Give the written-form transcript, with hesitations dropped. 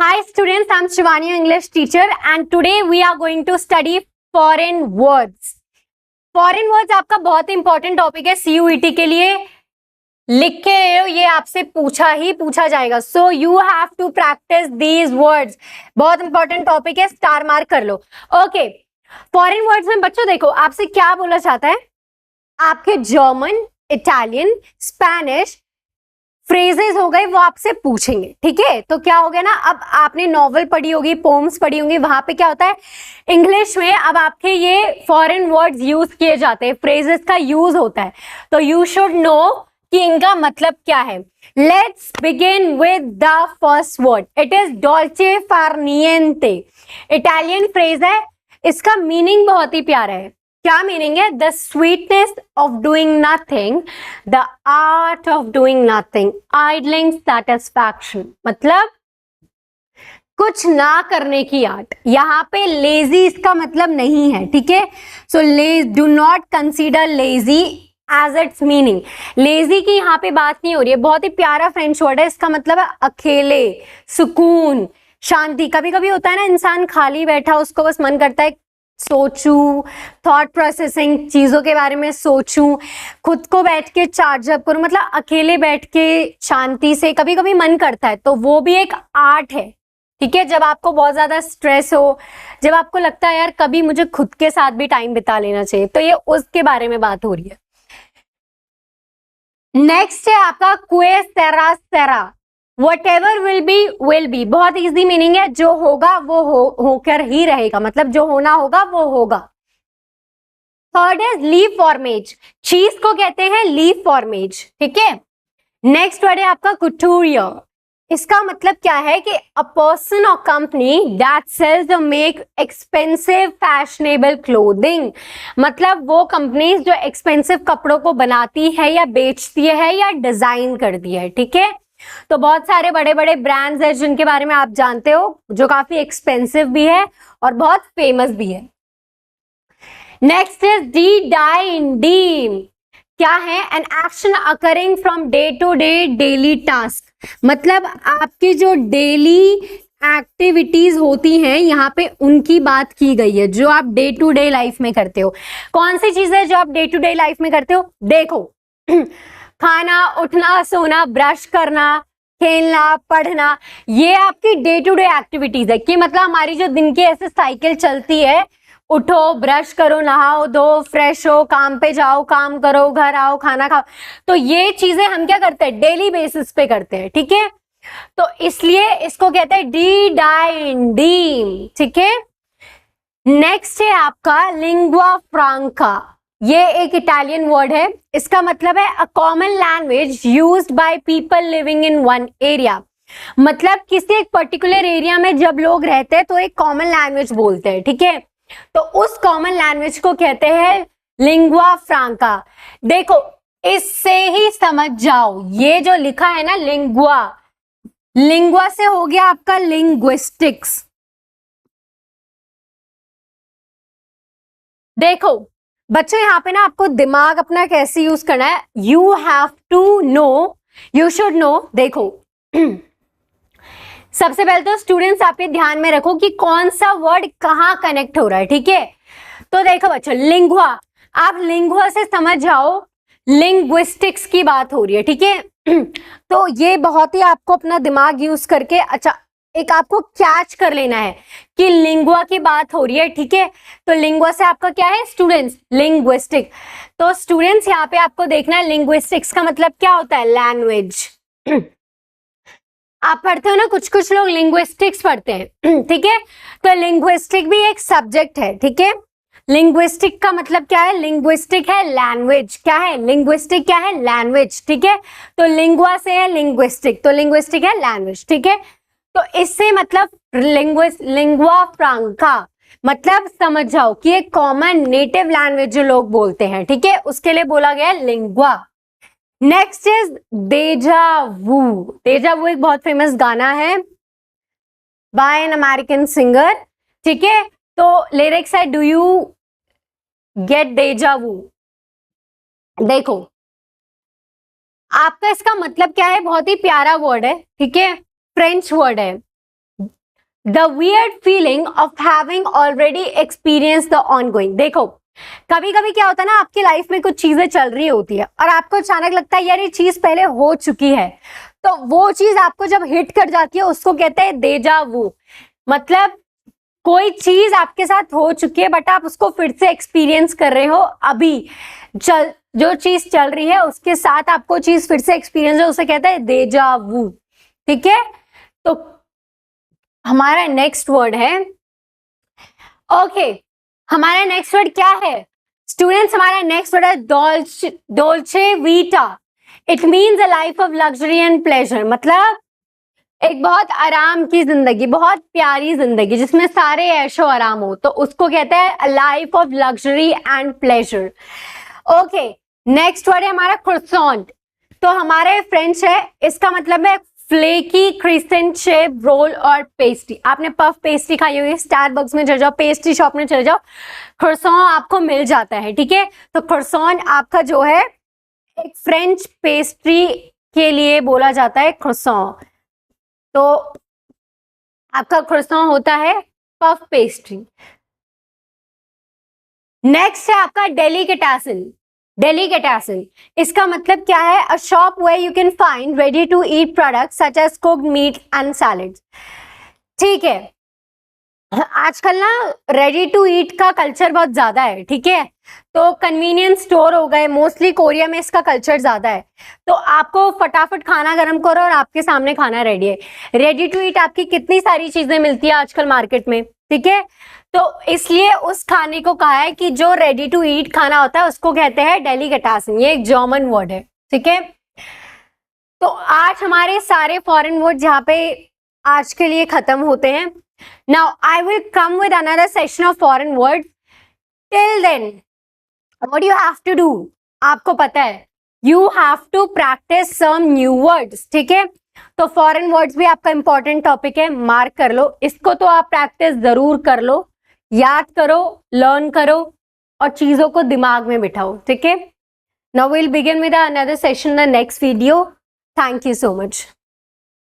Hi students, I'm Shivani, your English teacher, and today we are going to study foreign words. Foreign words आपका बहुत important topic है CUET के लिए. लिख के ये आपसे पूछा जाएगा. So you have to practice these words. बहुत इंपॉर्टेंट टॉपिक है, स्टार मार्क कर लो. Okay. फॉरेन वर्ड्स में बच्चों देखो आपसे क्या बोला चाहता है. आपके जर्मन, इटालियन, स्पेनिश फ्रेजेस हो गए, वो आपसे पूछेंगे. ठीक है, तो क्या हो गया ना, अब आपने नॉवल पढ़ी होगी, पोम्स पढ़ी होंगी, वहां पे क्या होता है इंग्लिश में अब आपके ये फॉरेन वर्ड्स यूज किए जाते हैं, फ्रेजेस का यूज होता है. तो यू शुड नो कि इनका मतलब क्या है. Let's begin with the first word. It is dolce far niente. Italian phrase है, इसका मीनिंग बहुत ही प्यारा है. क्या मीनिंग है? The sweetness of doing nothing, the art of doing nothing, idling satisfaction. मतलब कुछ ना करने की आर्ट. यहाँ पे लेजी इसका मतलब नहीं है. ठीक है, so do not consider lazy as its meaning. Lazy की यहाँ पे बात नहीं हो रही है. बहुत ही प्यारा फ्रेंच वर्ड है, इसका मतलब है अकेले, सुकून, शांति. कभी कभी होता है ना, इंसान खाली बैठा, उसको बस मन करता है सोचूं, थॉट प्रोसेसिंग, चीजों के बारे में सोचूं, खुद को बैठ के चार्ज अप करूं, मतलब अकेले बैठ के शांति से कभी कभी मन करता है. तो वो भी एक आर्ट है. ठीक है, जब आपको बहुत ज्यादा स्ट्रेस हो, जब आपको लगता है यार कभी मुझे खुद के साथ भी टाइम बिता लेना चाहिए, तो ये उसके बारे में बात हो रही है. नेक्स्ट है आपका क्वेसेरा सेरा. Whatever will be. बहुत इजी मीनिंग है, जो होगा वो होकर ही रहेगा, मतलब जो होना होगा वो होगा. थर्ड इज लीव फॉर्मेज. चीज को कहते हैं लीव फॉर्मेज. ठीक है, नेक्स्ट वर्ड है आपका कुटूरियर. इसका मतलब क्या है कि अ पर्सन और कंपनी दैट सेल्स और मेक एक्सपेंसिव फैशनेबल क्लोथिंग. मतलब वो कंपनी जो एक्सपेंसिव कपड़ों को बनाती है या बेचती है या डिजाइन करती है. ठीक है, तो बहुत सारे बड़े बड़े ब्रांड्स हैं जिनके बारे में आप जानते हो, जो काफी एक्सपेंसिव भी है और बहुत फेमस भी है. नेक्स्ट इज डी डाई इन डीम. क्या है? An action occurring from day to day daily task. मतलब आपकी जो डेली एक्टिविटीज होती हैं, यहाँ पे उनकी बात की गई है, जो आप डे टू डे लाइफ में करते हो. कौन सी चीज है जो आप डे टू डे लाइफ में करते हो? देखो खाना, उठना, सोना, ब्रश करना, खेलना, पढ़ना, ये आपकी डे टू डे एक्टिविटीज है. कि मतलब हमारी जो दिन की ऐसे साइकिल चलती है, उठो, ब्रश करो, नहाओ धो, फ्रेश हो, काम पे जाओ, काम करो, घर आओ, खाना खाओ. तो ये चीजें हम क्या करते हैं? डेली बेसिस पे करते हैं. ठीक है, तो इसलिए इसको कहते हैं डी डाई डीम. ठीक है, नेक्स्ट है आपका लिंगुआ फ्रांका. ये एक इटालियन वर्ड है. इसका मतलब है a common language used by people living in one area. मतलब किसी एक पर्टिकुलर एरिया में जब लोग रहते हैं तो एक कॉमन लैंग्वेज बोलते हैं. ठीक है, तो उस कॉमन लैंग्वेज को कहते हैं लिंगुआ फ्रांका. देखो इससे ही समझ जाओ, ये जो लिखा है ना लिंगुआ, लिंगुआ से हो गया आपका लिंग्विस्टिक्स. देखो बच्चों, यहाँ पे ना आपको दिमाग अपना कैसे यूज करना है. You have to know, you should know. देखो सबसे पहले तो स्टूडेंट्स आप ये ध्यान में रखो कि कौन सा वर्ड कहाँ कनेक्ट हो रहा है. ठीक है, तो देखो बच्चों, लिंगुआ, आप लिंगुआ से समझ जाओ लिंग्विस्टिक्स की बात हो रही है. ठीक है, तो ये बहुत ही आपको अपना दिमाग यूज करके अच्छा एक आपको कैच कर लेना है कि लिंगुआ की बात हो रही है. ठीक है, तो लिंगुआ से आपका क्या है स्टूडेंट्स? लिंग्विस्टिक. तो स्टूडेंट्स यहाँ पे आपको देखना है लिंग्विस्टिक्स का मतलब क्या होता है? लैंग्वेज. आप पढ़ते हो ना, कुछ कुछ लोग लिंग्विस्टिक्स पढ़ते हैं. ठीक है, तो लिंग्विस्टिक भी एक सब्जेक्ट है. ठीक है, लिंग्विस्टिक का मतलब क्या है? लिंग्विस्टिक है लैंग्वेज. क्या है? लिंग्विस्टिक क्या है? लैंग्वेज. ठीक है, तो लिंगुआ से है लिंग्विस्टिक, तो लिंग्विस्टिक है लैंग्वेज. ठीक है, तो इससे मतलब लिंगुआ फ्रांका मतलब समझ जाओ कि एक कॉमन नेटिव लैंग्वेज जो लोग बोलते हैं. ठीक है, उसके लिए बोला गया है लिंगुआ. नेक्स्ट इज डेजा वू. डेजा वू एक बहुत फेमस गाना है बाय एन अमेरिकन सिंगर. ठीक है, तो लिरिक्स है डू यू गेट डेजा वू. देखो आपका इसका मतलब क्या है? बहुत ही प्यारा वर्ड है. ठीक है, फ्रेंच वर्ड है. The weird feeling of having already experience the ongoing. देखो कभी कभी क्या होता है ना, आपकी लाइफ में कुछ चीजें चल रही होती है और आपको अचानक लगता है यार ये चीज पहले हो चुकी है, तो वो चीज आपको जब हिट कर जाती है उसको कहते हैं देजा वू। मतलब कोई चीज आपके साथ हो चुकी है बट आप उसको फिर से एक्सपीरियंस कर रहे हो, अभी जो चीज चल रही है उसके साथ आपको चीज फिर से एक्सपीरियंस है, उसे कहते हैं देजा वू। ठीक है, तो हमारा नेक्स्ट वर्ड है, ओके हमारा नेक्स्ट वर्ड क्या है स्टूडेंट्स? हमारा नेक्स्ट वर्ड है dolce vita. It means a life of luxury and pleasure. मतलब एक बहुत आराम की जिंदगी, बहुत प्यारी जिंदगी जिसमें सारे ऐशो आराम हो, तो उसको कहते हैं life of luxury and pleasure. Okay, next word है हमारा croissant। तो हमारे फ्रेंच है, इसका मतलब है फ्लेकी क्रिसेंट शेप रोल और पेस्ट्री। आपने पफ पेस्ट्री खाई होगी, स्टारबक्स में चले जाओ, पेस्ट्री शॉप में चले जाओ, croissant आपको मिल जाता है। ठीक है, तो croissant आपका जो है एक फ्रेंच पेस्ट्री के लिए बोला जाता है croissant। तो आपका croissant होता है पफ पेस्ट्री। नेक्स्ट है आपका डेलिकेटेसन। डेलिकेटेसन इसका मतलब क्या है? A shop where you can find ready to eat products such as cooked meat and salads. ठीक है, आजकल ना रेडी टू ईट का कल्चर बहुत ज्यादा है। ठीक है, तो कन्वीनियंस स्टोर हो गए, मोस्टली कोरिया में इसका कल्चर ज्यादा है। तो आपको फटाफट खाना गर्म करो और आपके सामने खाना रेडी है। रेडी टू ईट आपकी कितनी सारी चीजें मिलती है आजकल मार्केट में। ठीक है, तो इसलिए उस खाने को कहा है कि जो रेडी टू ईट खाना होता है उसको कहते हैं डेलिकेटेसन। ये एक जर्मन वर्ड है। ठीक है, तो आज हमारे सारे फॉरेन वर्ड यहाँ पे आज के लिए खत्म होते हैं। Now I will come with another session of foreign words. Till then, what you have to do? आपको पता है, you have to practice some new words. ठीक है, तो फॉरेन वर्ड्स भी आपका इंपॉर्टेंट टॉपिक है, मार्क कर लो इसको। तो आप प्रैक्टिस जरूर कर लो, याद करो, लर्न करो और चीजों को दिमाग में बिठाओ। ठीक है, now we'll begin with another session in the next video. Thank you so much.